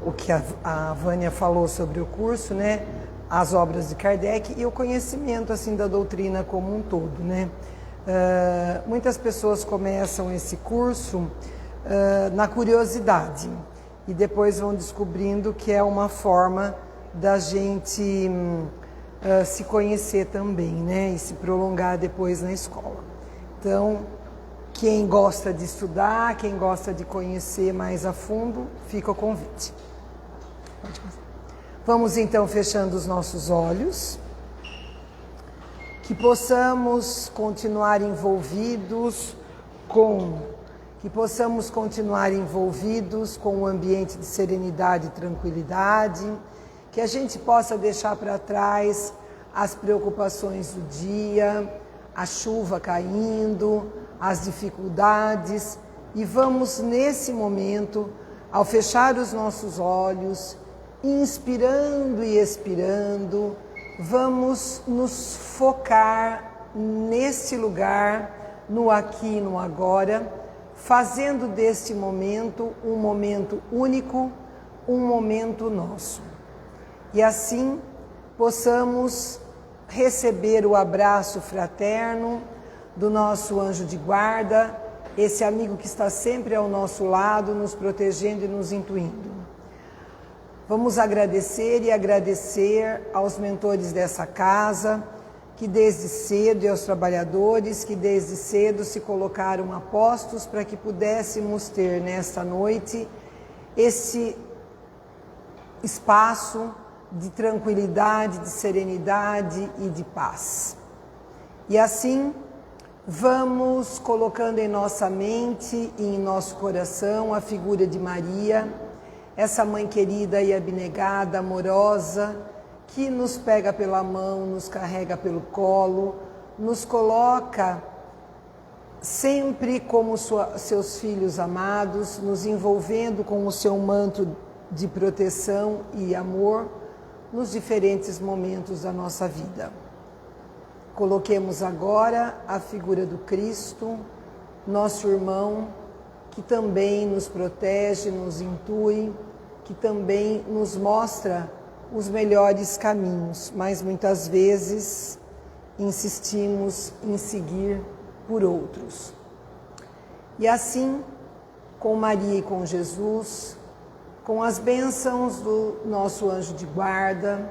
o que a Vânia falou sobre o curso, né? As obras de Kardec e o conhecimento assim da doutrina como um todo, né? Muitas pessoas começam esse curso na curiosidade e depois vão descobrindo que é uma forma da gente se conhecer também, né? E se prolongar depois na escola. Então, quem gosta de estudar, quem gosta de conhecer mais a fundo, fica o convite. Vamos então fechando os nossos olhos, que possamos continuar envolvidos com um ambiente de serenidade e tranquilidade, que a gente possa deixar para trás as preocupações do dia, a chuva caindo, as dificuldades, e vamos nesse momento, ao fechar os nossos olhos, inspirando e expirando, vamos nos focar nesse lugar, no aqui e no agora, fazendo deste momento um momento único, um momento nosso. E assim possamos receber o abraço fraterno do nosso anjo de guarda, esse amigo que está sempre ao nosso lado, nos protegendo e nos intuindo. Vamos agradecer e agradecer aos mentores dessa casa, que desde cedo, e aos trabalhadores que desde cedo se colocaram a postos para que pudéssemos ter nesta noite esse espaço de tranquilidade, de serenidade e de paz. E assim, vamos colocando em nossa mente e em nosso coração a figura de Maria, essa mãe querida e abnegada, amorosa, que nos pega pela mão, nos carrega pelo colo, nos coloca sempre como seus filhos amados, nos envolvendo com o seu manto de proteção e amor nos diferentes momentos da nossa vida. Coloquemos agora a figura do Cristo, nosso irmão, que também nos protege, nos intui, que também nos mostra os melhores caminhos, mas muitas vezes insistimos em seguir por outros. E assim, com Maria e com Jesus, com as bênçãos do nosso anjo de guarda,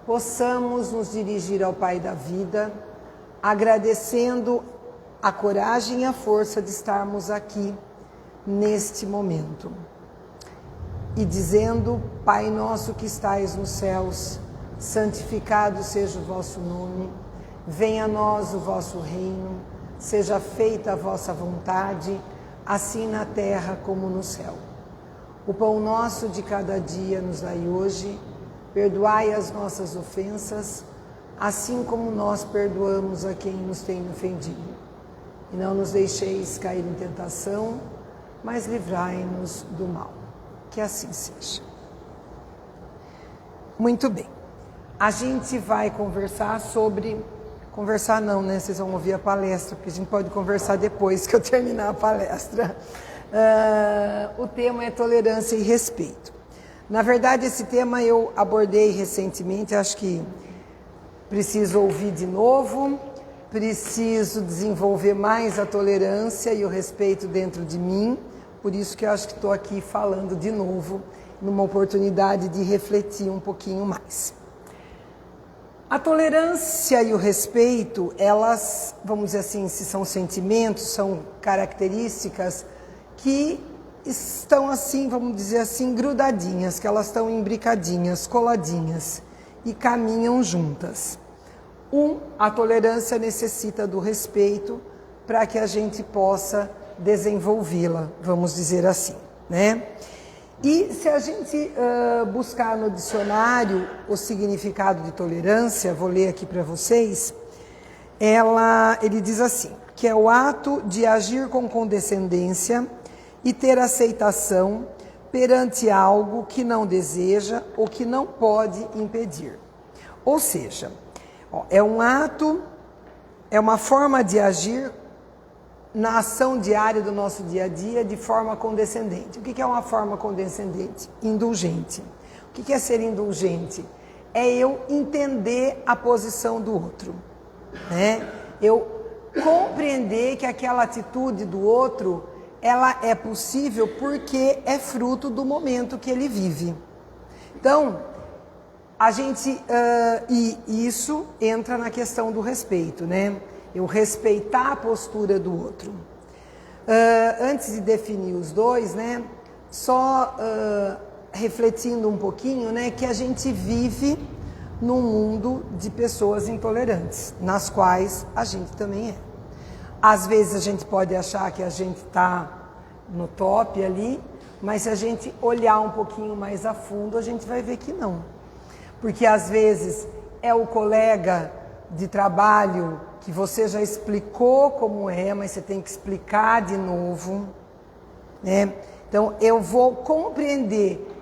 possamos nos dirigir ao Pai da vida, agradecendo a coragem e a força de estarmos aqui neste momento. E dizendo: Pai nosso que estais nos céus, santificado seja o vosso nome, venha a nós o vosso reino, seja feita a vossa vontade, assim na terra como no céu. O pão nosso de cada dia nos dai hoje, perdoai as nossas ofensas, assim como nós perdoamos a quem nos tem ofendido. E não nos deixeis cair em tentação, mas livrai-nos do mal. Que assim seja. Muito bem. A gente vai conversar sobre... Conversar não, né? Vocês vão ouvir a palestra, porque a gente pode conversar depois que eu terminar a palestra. O tema é tolerância e respeito. Na verdade, esse tema eu abordei recentemente, acho que preciso ouvir de novo, preciso desenvolver mais a tolerância e o respeito dentro de mim, por isso que eu acho que estou aqui falando de novo, numa oportunidade de refletir um pouquinho mais. A tolerância e o respeito, elas, vamos dizer assim, se são sentimentos, são características que estão assim, vamos dizer assim, grudadinhas, que elas estão imbricadinhas, coladinhas e caminham juntas. A tolerância necessita do respeito para que a gente possa desenvolvê-la, vamos dizer assim, né? E se a gente buscar no dicionário o significado de tolerância, vou ler aqui para vocês, ele diz assim, que é o ato de agir com condescendência e ter aceitação perante algo que não deseja ou que não pode impedir. Ou seja, é um ato, é uma forma de agir na ação diária do nosso dia a dia de forma condescendente. O que é uma forma condescendente? Indulgente. O que é ser indulgente? É eu entender a posição do outro, né? Eu compreender que aquela atitude do outro, ela é possível porque é fruto do momento que ele vive. Então, a gente, e isso entra na questão do respeito, né? Eu respeitar a postura do outro. Antes de definir os dois, né? Só refletindo um pouquinho, né? Que a gente vive num mundo de pessoas intolerantes, nas quais a gente também é. Às vezes a gente pode achar que a gente está no top ali, mas se a gente olhar um pouquinho mais a fundo, a gente vai ver que não. Porque às vezes é o colega de trabalho que você já explicou como é, mas você tem que explicar de novo, né? Então eu vou compreender.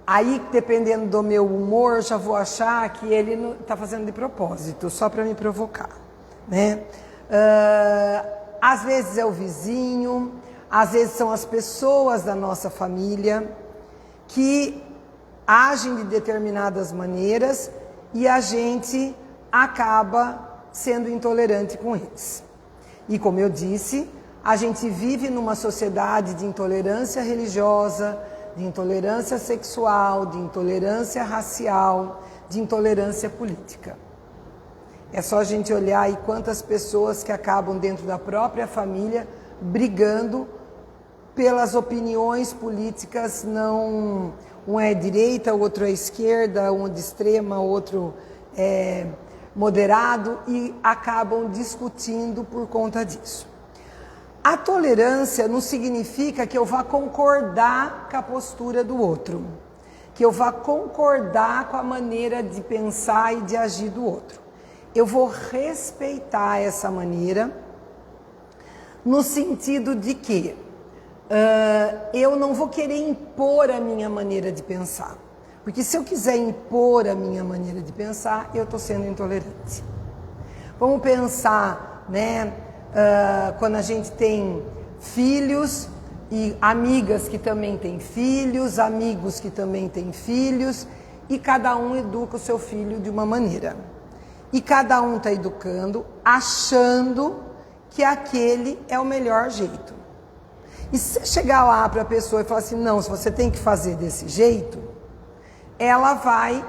Aí, dependendo do meu humor, eu já vou achar que ele está fazendo de propósito, só para me provocar, né? Às vezes é o vizinho, às vezes são as pessoas da nossa família que agem de determinadas maneiras e a gente acaba sendo intolerante com eles. E como eu disse, a gente vive numa sociedade de intolerância religiosa, de intolerância sexual, de intolerância racial, de intolerância política. É só a gente olhar aí quantas pessoas que acabam dentro da própria família brigando pelas opiniões políticas, não, um é direita, o outro é esquerda, um de extrema, outro é moderado, e acabam discutindo por conta disso. A tolerância não significa que eu vá concordar com a postura do outro, que eu vá concordar com a maneira de pensar e de agir do outro. Eu vou respeitar essa maneira no sentido de que eu não vou querer impor a minha maneira de pensar. Porque se eu quiser impor a minha maneira de pensar, eu estou sendo intolerante. Vamos pensar, né? Quando a gente tem filhos e amigas que também têm filhos, amigos que também têm filhos, e cada um educa o seu filho de uma maneira. E cada um está educando achando que aquele é o melhor jeito. E se você chegar lá para a pessoa e falar assim, não, se você tem que fazer desse jeito, ela vai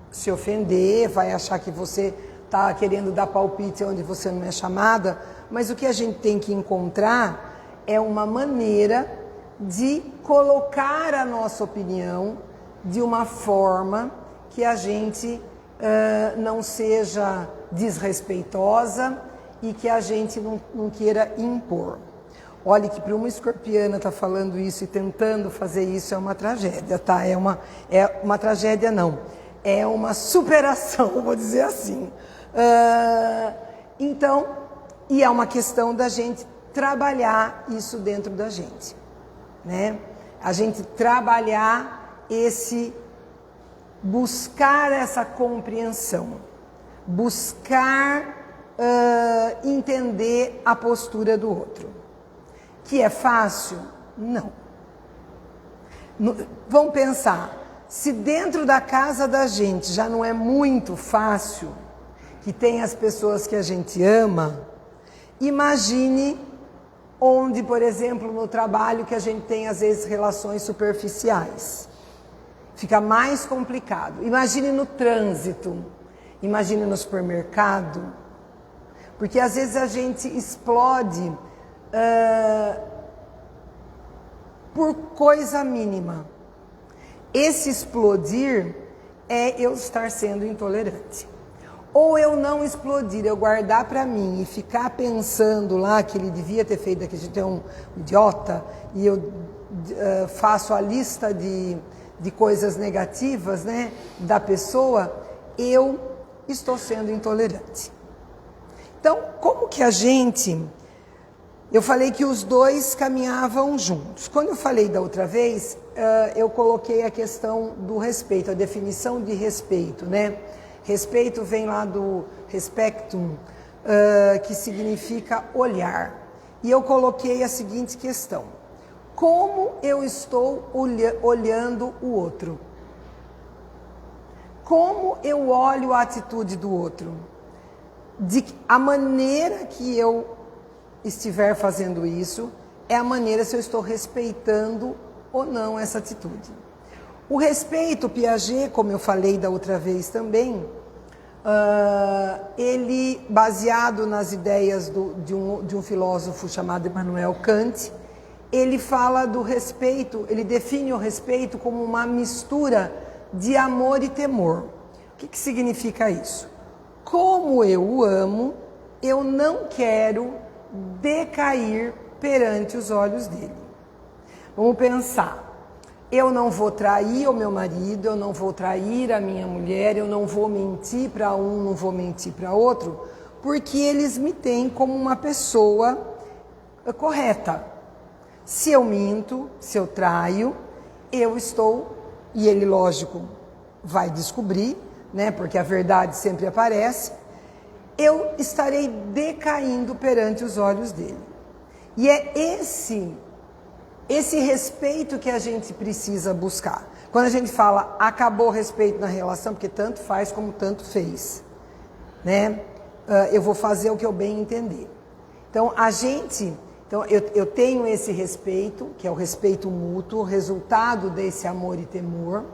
se ofender, vai achar que você está querendo dar palpite onde você não é chamada, mas o que a gente tem que encontrar é uma maneira de colocar a nossa opinião de uma forma que a gente não seja desrespeitosa e que a gente não queira impor. Olha que para uma escorpiana estar falando isso e tentando fazer isso é uma tragédia, tá? É uma tragédia não, é uma superação, vou dizer assim. Então, e é uma questão da gente trabalhar isso dentro da gente, né? A gente trabalhar buscar essa compreensão, buscar entender a postura do outro. Que é fácil? Não. Vamos pensar, se dentro da casa da gente já não é muito fácil, que tem as pessoas que a gente ama, imagine onde, por exemplo, no trabalho que a gente tem às vezes relações superficiais. Fica mais complicado. Imagine no trânsito, imagine no supermercado, porque às vezes a gente explode por coisa mínima. Esse explodir é eu estar sendo intolerante. Ou eu não explodir, eu guardar para mim e ficar pensando lá que ele devia ter feito, que a gente é um idiota, e eu faço a lista de coisas negativas, né, da pessoa, eu estou sendo intolerante. Então, como que a gente... Eu falei que os dois caminhavam juntos. Quando eu falei da outra vez, eu coloquei a questão do respeito, a definição de respeito, né? Respeito vem lá do respectum, que significa olhar. e eu coloquei a seguinte questão: como eu estou olhando o outro? Como eu olho a atitude do outro? A maneira que eu estiver fazendo isso é a maneira se eu estou respeitando ou não essa atitude. O respeito, Piaget, como eu falei da outra vez também, ele, baseado nas ideias de um filósofo chamado Immanuel Kant, ele fala do respeito, ele define o respeito como uma mistura de amor e temor. O que significa isso? Como eu o amo, eu não quero decair perante os olhos dele. Vamos pensar. Eu não vou trair o meu marido, eu não vou trair a minha mulher, eu não vou mentir para um, não vou mentir para outro, porque eles me têm como uma pessoa correta. Se eu minto, se eu traio, eu estou, e ele, lógico, vai descobrir, né, porque a verdade sempre aparece, eu estarei decaindo perante os olhos dele. E é esse respeito que a gente precisa buscar. Quando a gente fala acabou o respeito na relação, porque tanto faz como tanto fez, né? Eu vou fazer o que eu bem entender. Então, eu tenho esse respeito, que é o respeito mútuo, resultado desse amor e temor,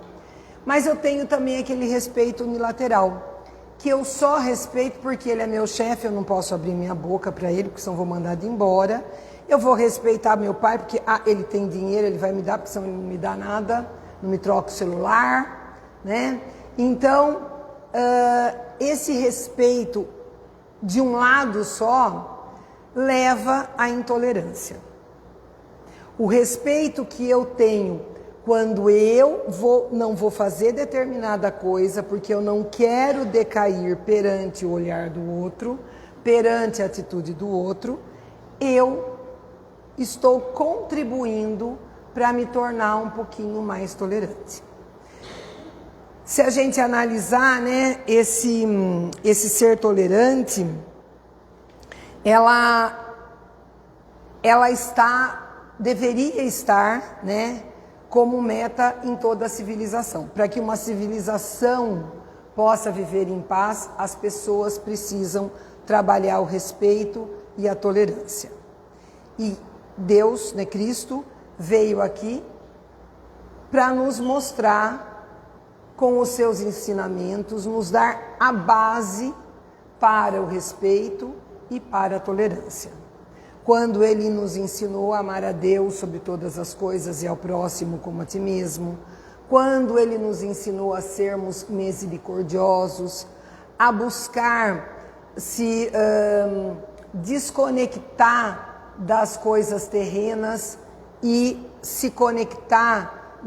mas eu tenho também aquele respeito unilateral, que eu só respeito porque ele é meu chefe, eu não posso abrir minha boca para ele, porque senão vou mandado embora. Eu vou respeitar meu pai, porque ele tem dinheiro, ele vai me dar, porque senão ele não me dá nada, não me troca o celular, né? Então, esse respeito de um lado só leva à intolerância. O respeito que eu tenho quando eu não vou fazer determinada coisa, porque eu não quero decair perante o olhar do outro, perante a atitude do outro, eu estou contribuindo para me tornar um pouquinho mais tolerante. Se a gente analisar, né, esse ser tolerante, ela deveria estar, né, como meta em toda a civilização. Para que uma civilização possa viver em paz, as pessoas precisam trabalhar o respeito e a tolerância. E Deus, né, Cristo, veio aqui para nos mostrar, com os seus ensinamentos, nos dar a base para o respeito e para a tolerância. Quando ele nos ensinou a amar a Deus sobre todas as coisas e ao próximo como a ti mesmo, quando ele nos ensinou a sermos misericordiosos, a buscar se desconectar das coisas terrenas e se conectar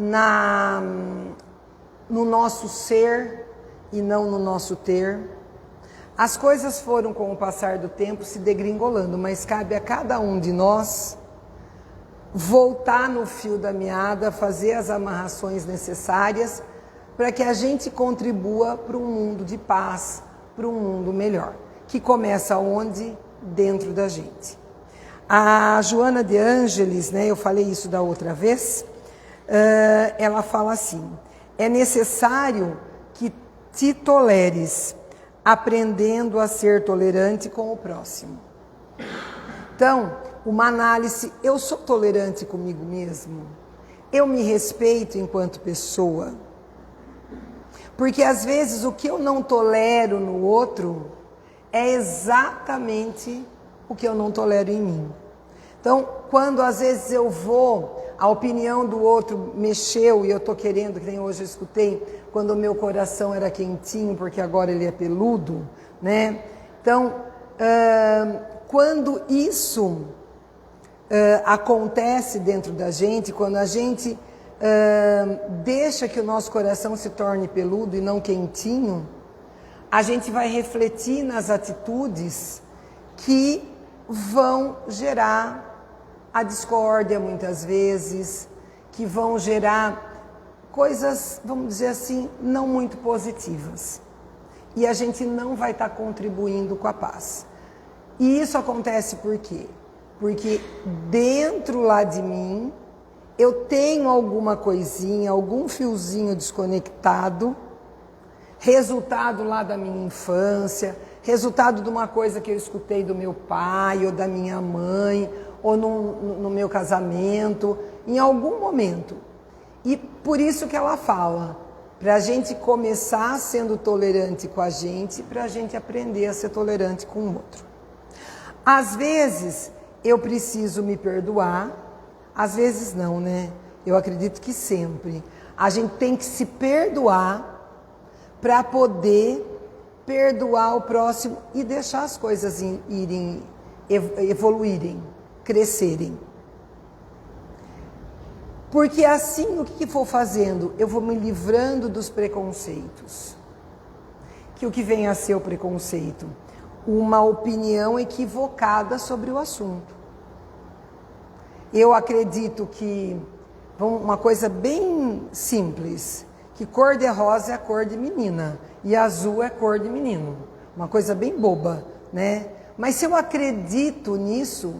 no nosso ser e não no nosso ter. As coisas foram, com o passar do tempo, se degringolando, mas cabe a cada um de nós voltar no fio da meada, fazer as amarrações necessárias para que a gente contribua para um mundo de paz, para um mundo melhor, que começa onde? Dentro da gente. A Joana de Ângeles, né, eu falei isso da outra vez, ela fala assim: é necessário que te toleres, aprendendo a ser tolerante com o próximo. Então, uma análise: eu sou tolerante comigo mesmo? Eu me respeito enquanto pessoa? Porque às vezes o que eu não tolero no outro é exatamente o que eu não tolero em mim. Então, quando às vezes a opinião do outro mexeu e eu estou querendo, que nem hoje eu escutei, quando o meu coração era quentinho, porque agora ele é peludo, né? Então, quando isso acontece dentro da gente, quando a gente deixa que o nosso coração se torne peludo e não quentinho, a gente vai refletir nas atitudes que vão gerar a discórdia muitas vezes, que vão gerar coisas, vamos dizer assim, não muito positivas. E a gente não vai estar contribuindo com a paz. E isso acontece por quê? porque dentro lá de mim eu tenho alguma coisinha, algum fiozinho desconectado, resultado lá da minha infância, resultado de uma coisa que eu escutei do meu pai ou da minha mãe, ou no meu casamento, em algum momento. E por isso que ela fala, para a gente começar sendo tolerante com a gente, para a gente aprender a ser tolerante com o outro. Às vezes eu preciso me perdoar, às vezes não, né? Eu acredito que sempre. A gente tem que se perdoar para poder perdoar o próximo e deixar as coisas irem, evoluírem, crescerem. Porque assim, o que for fazendo? Eu vou me livrando dos preconceitos. Que o que vem a ser o preconceito? Uma opinião equivocada sobre o assunto. Eu acredito que, uma coisa bem simples, que cor de rosa é a cor de menina e azul é cor de menino. Uma coisa bem boba, né? Mas se eu acredito nisso,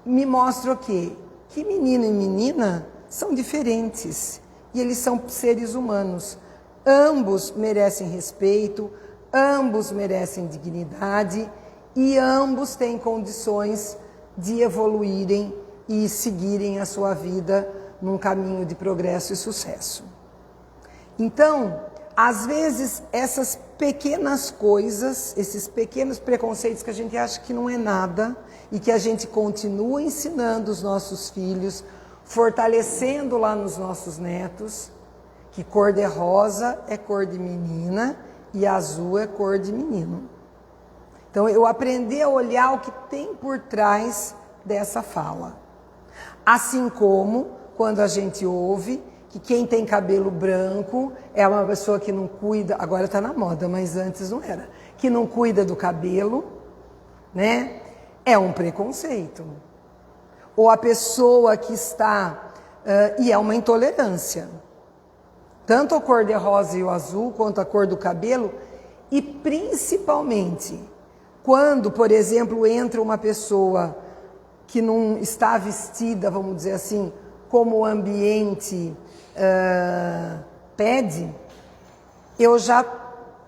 me mostra o quê? Que menino e menina são diferentes e eles são seres humanos. Ambos merecem respeito, ambos merecem dignidade e ambos têm condições de evoluírem e seguirem a sua vida num caminho de progresso e sucesso. Então, às vezes, essas pequenas coisas, esses pequenos preconceitos que a gente acha que não é nada e que a gente continua ensinando os nossos filhos, fortalecendo lá nos nossos netos, que cor de rosa é cor de menina e azul é cor de menino. Então, eu aprendi a olhar o que tem por trás dessa fala. Assim como, quando a gente ouve que quem tem cabelo branco é uma pessoa que não cuida, agora está na moda, mas antes não era, que não cuida do cabelo, né? É um preconceito. Ou a pessoa que está, e é uma intolerância. Tanto a cor de rosa e o azul, quanto a cor do cabelo, e principalmente quando, por exemplo, entra uma pessoa que não está vestida, vamos dizer assim, como o ambiente pede, eu já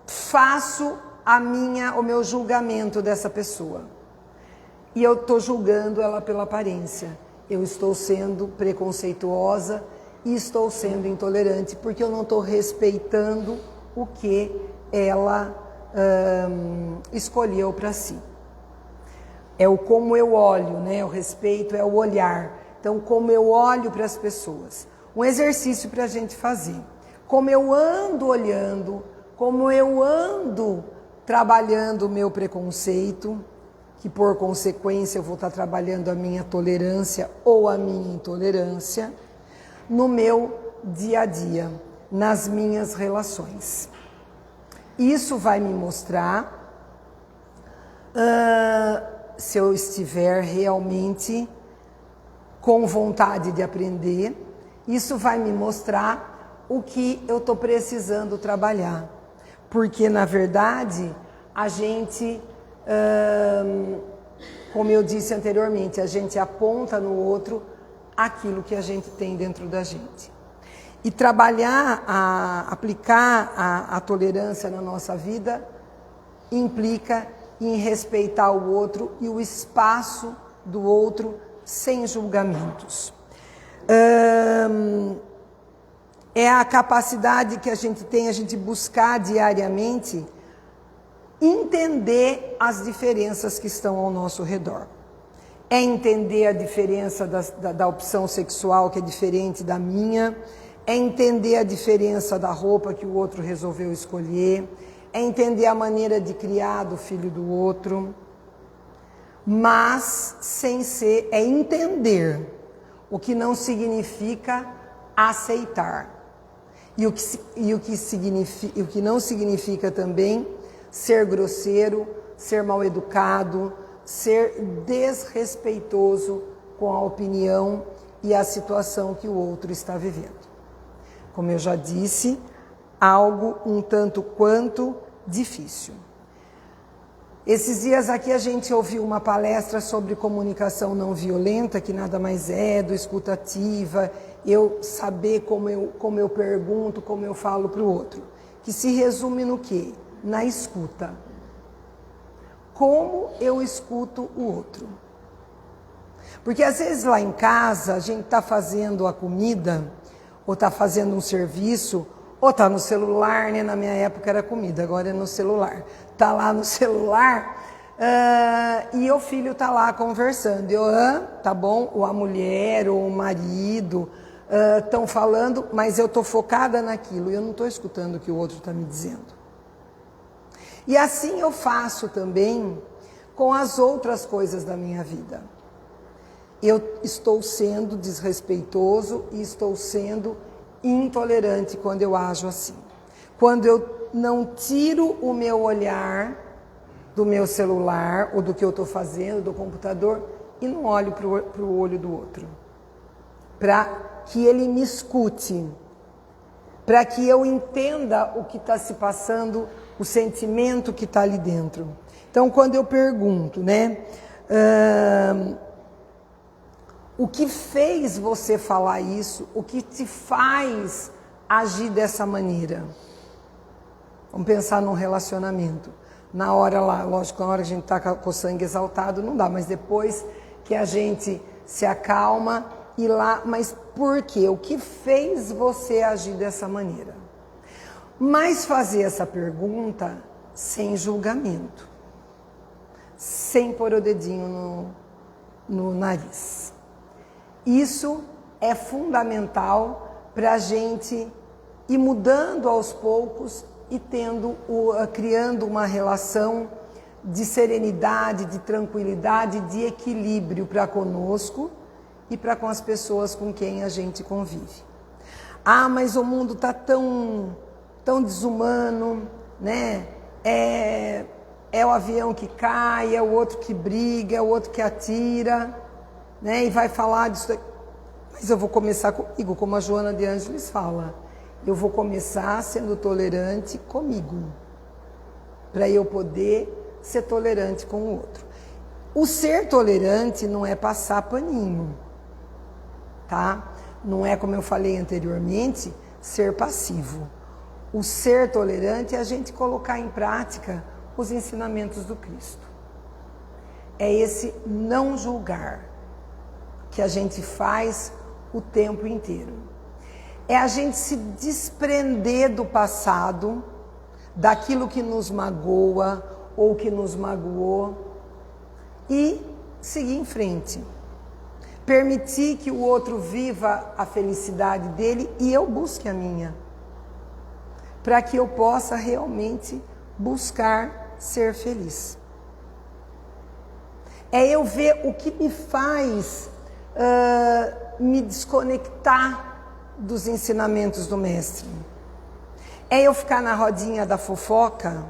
faço o meu julgamento dessa pessoa. E eu estou julgando ela pela aparência. Eu estou sendo preconceituosa e estou sendo intolerante, porque eu não estou respeitando o que ela escolheu para si. É o como eu olho, né? O respeito é o olhar. Então, como eu olho para as pessoas. Um exercício para a gente fazer. Como eu ando olhando, como eu ando trabalhando o meu preconceito, que por consequência eu vou estar trabalhando a minha tolerância ou a minha intolerância, no meu dia a dia, nas minhas relações. Isso vai me mostrar se eu estiver realmente com vontade de aprender, isso vai me mostrar o que eu estou precisando trabalhar. Porque, na verdade, a gente, como eu disse anteriormente, a gente aponta no outro aquilo que a gente tem dentro da gente. E trabalhar, aplicar a tolerância na nossa vida implica em respeitar o outro e o espaço do outro sem julgamentos. É a capacidade que a gente tem, a gente buscar diariamente entender as diferenças que estão ao nosso redor. É entender a diferença da opção sexual, que é diferente da minha, é entender a diferença da roupa que o outro resolveu escolher, é entender a maneira de criar do filho do outro, mas sem ser, é entender, o que não significa aceitar. E o que não significa também ser grosseiro, ser mal educado, ser desrespeitoso com a opinião e a situação que o outro está vivendo. Como eu já disse, algo um tanto quanto difícil. Esses dias aqui a gente ouviu uma palestra sobre comunicação não violenta, que nada mais é do escutativa, eu saber como eu pergunto, como eu falo para o outro. Que se resume no quê? Na escuta. Como eu escuto o outro. Porque às vezes lá em casa a gente está fazendo a comida, ou está fazendo um serviço, ou está no celular, né? Na minha época era comida, agora é no celular. Está lá no celular e o filho está lá conversando. Tá bom, ou a mulher, ou o marido estão falando, mas eu estou focada naquilo e eu não estou escutando o que o outro está me dizendo. E assim eu faço também com as outras coisas da minha vida. Eu estou sendo desrespeitoso e estou sendo intolerante quando eu ajo assim. Quando eu não tiro o meu olhar do meu celular ou do que eu estou fazendo, do computador, e não olho para o olho do outro. Para que ele me escute. Para que eu entenda o que está se passando, o sentimento que está ali dentro. Então, quando eu pergunto, né? O que fez você falar isso? O que te faz agir dessa maneira? Vamos pensar num relacionamento. Na hora lá, lógico, na hora que a gente está com o sangue exaltado, não dá. Mas depois que a gente se acalma, ir lá. Mas por quê? O que fez você agir dessa maneira? Mas fazer essa pergunta sem julgamento. Sem pôr o dedinho no nariz. Isso é fundamental para a gente ir mudando aos poucos e criando uma relação de serenidade, de tranquilidade, de equilíbrio para conosco e para com as pessoas com quem a gente convive. Ah, mas o mundo está tão desumano, né? É o avião que cai, é o outro que briga, é o outro que atira, né? E vai falar disso. Mas eu vou começar comigo, como a Joana de Ângeles fala. Eu vou começar sendo tolerante comigo, para eu poder ser tolerante com o outro. O ser tolerante não é passar paninho, tá? Não é, como eu falei anteriormente, ser passivo. O ser tolerante é a gente colocar em prática os ensinamentos do Cristo. É esse não julgar que a gente faz o tempo inteiro. É a gente se desprender do passado, daquilo que nos magoa ou que nos magoou e seguir em frente. Permitir que o outro viva a felicidade dele e eu busque a minha. Para que eu possa realmente buscar ser feliz. É eu ver o que me faz me desconectar dos ensinamentos do mestre. É eu ficar na rodinha da fofoca.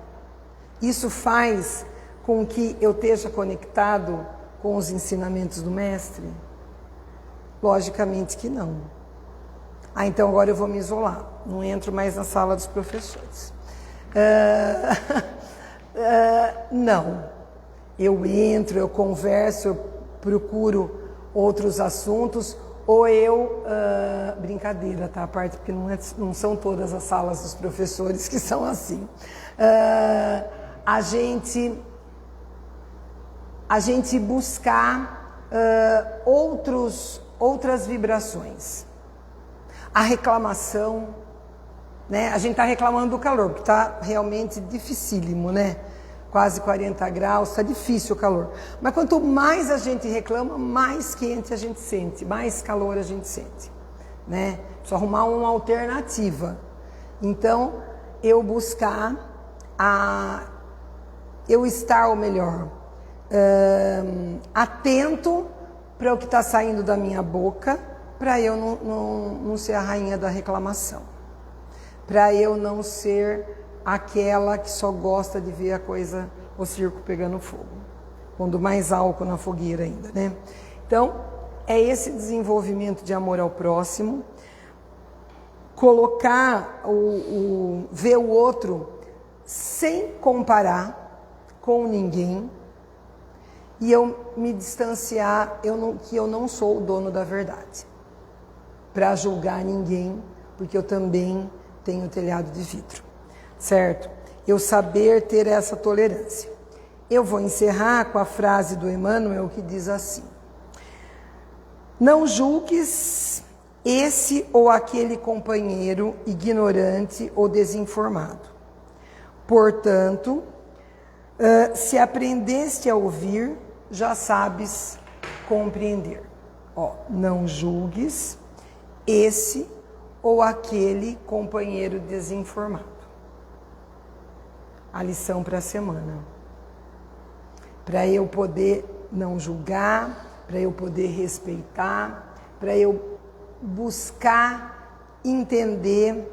Isso faz com que eu esteja conectado com os ensinamentos do mestre? Logicamente que não. Então agora eu vou me isolar. Não entro mais na sala dos professores. Não. Eu entro, eu converso, eu procuro outros assuntos, ou eu... brincadeira, tá? A parte, porque não são todas as salas dos professores que são assim. A gente buscar outras vibrações. A reclamação, né? A gente está reclamando do calor, porque está realmente dificílimo, né? Quase 40 graus, está difícil o calor. Mas quanto mais a gente reclama, mais quente a gente sente, mais calor a gente sente, né? Precisa arrumar uma alternativa. Então, eu buscar eu estar, ou melhor, atento para o que está saindo da minha boca, para eu não ser a rainha da reclamação, para eu não ser aquela que só gosta de ver o circo pegando fogo, pondo mais álcool na fogueira ainda, né? Então, é esse desenvolvimento de amor ao próximo, colocar ver o outro sem comparar, com ninguém e eu me distanciar, que eu não sou o dono da verdade, para julgar ninguém, porque eu também tenho telhado de vidro, certo? Eu saber ter essa tolerância. Eu vou encerrar com a frase do Emmanuel que diz assim: não julgues esse ou aquele companheiro ignorante ou desinformado. Portanto, se aprendeste a ouvir, já sabes compreender. Não julgues esse ou aquele companheiro desinformado. A lição para a semana. Para eu poder não julgar, para eu poder respeitar, para eu buscar entender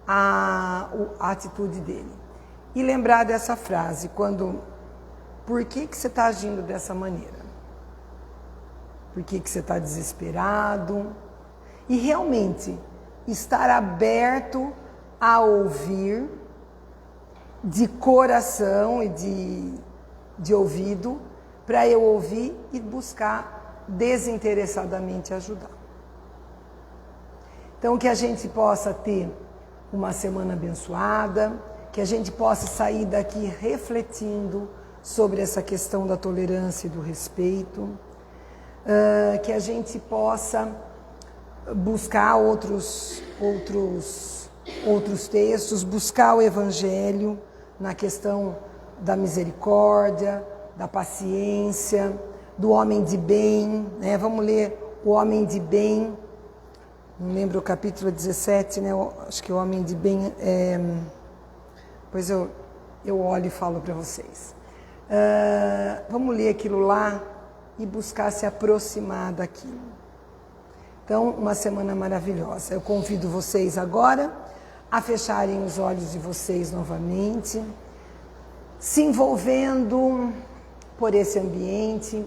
a atitude dele. E lembrar dessa frase, por que você está agindo dessa maneira? Por que você está desesperado? E realmente estar aberto a ouvir de coração e de ouvido, para eu ouvir e buscar desinteressadamente ajudar. Então, que a gente possa ter uma semana abençoada, que a gente possa sair daqui refletindo sobre essa questão da tolerância e do respeito, que a gente possa buscar outros textos, buscar o Evangelho na questão da misericórdia, da paciência, do homem de bem, né? Vamos ler o homem de bem, não lembro o capítulo 17, né? Acho que o homem de bem Pois eu olho e falo para vocês. Vamos ler aquilo lá e buscar se aproximar daquilo. Então, uma semana maravilhosa. Eu convido vocês agora a fecharem os olhos de vocês novamente, se envolvendo por esse ambiente,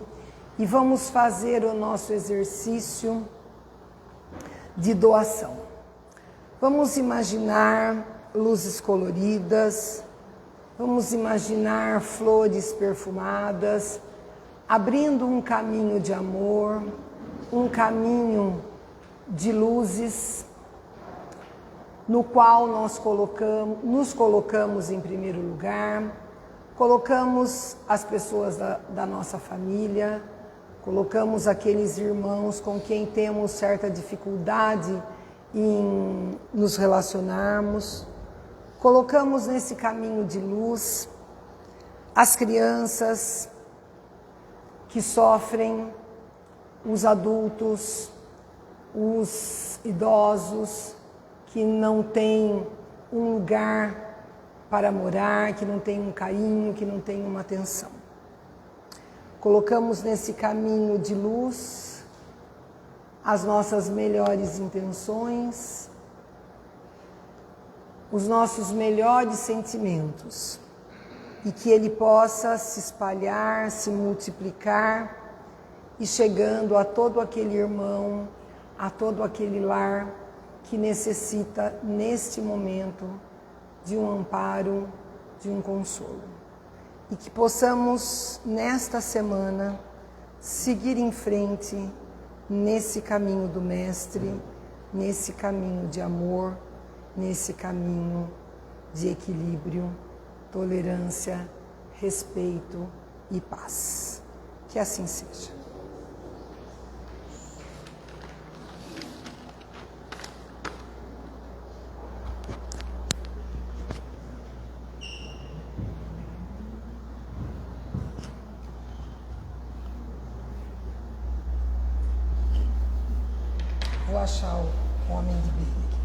e vamos fazer o nosso exercício de doação. Vamos imaginar luzes coloridas, vamos imaginar flores perfumadas, abrindo um caminho de amor, um caminho de luzes, no qual nos colocamos em primeiro lugar, colocamos as pessoas da nossa família, colocamos aqueles irmãos com quem temos certa dificuldade em nos relacionarmos, colocamos nesse caminho de luz as crianças que sofrem, os adultos, os idosos que não têm um lugar para morar, que não têm um carinho, que não têm uma atenção. Colocamos nesse caminho de luz as nossas melhores intenções, os nossos melhores sentimentos, e que ele possa se espalhar, se multiplicar, e chegando a todo aquele irmão, a todo aquele lar que necessita, neste momento, de um amparo, de um consolo. E que possamos, nesta semana, seguir em frente nesse caminho do Mestre, nesse caminho de amor, nesse caminho de equilíbrio, tolerância, respeito e paz. Que assim seja. Vou achar o homem de bem.